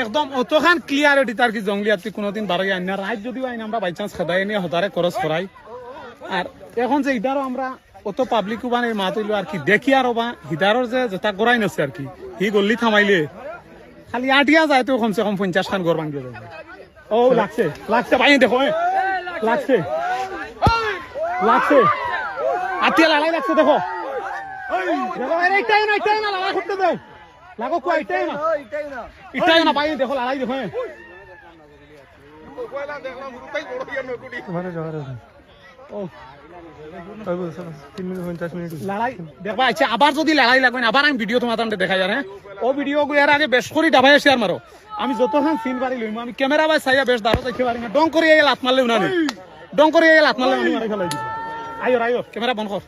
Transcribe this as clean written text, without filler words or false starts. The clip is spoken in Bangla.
একদম অতখান ক্লিয়ারিটি তার কি জঙ্গলি আত্মি কোনোদিন বাড়াই আইন না রাত যদিও আইন আমরা বাই চান্স খেদাই নিয়ে হতারে খরচ করাই আর এখন যে ইদারও আমরা অত পাবলিক মানে মা তৈল আর কি দেখি আর বা হিদারর যে যেটা করাই নাছে আর কি হি গল্লি থামাইলে খালি আটিয়া যায় তো কমসে কম 50 খান ঘর ভাঙিয়ে যাবে ও লাগছে লাগছে ভাই দেখো লাগছে লাগছে আটিয়া লালাই লাগছে দেখো দেখো এইটাই না লাগা করতে দাও লাগো কো এইটাই না ভাই দেখো লালাই দেখো কয়লা দেখলাম রুটাই বড় ইয়া নকুডি মানে জগারে ও লড়াই দেখবা আচ্ছা আবার যদি লড়াই লাগবে আবার আমি ভিডিও তোমার দেখা যায় হ্যাঁ ও ভিডিও গুয়ার আগে বেশ করে ডাবাই শেয়ার মারো আমি যতক্ষণ সিন পারি লইম আমি ক্যামেরা বাই চাইয়া বেশ দাঁড়ো দেখতে পারি না ডং করে লাত মারলে উনানি ডং করে লাত মারলে উনি মারি ফেলাই দিব আইও ক্যামেরা বন্ধ কর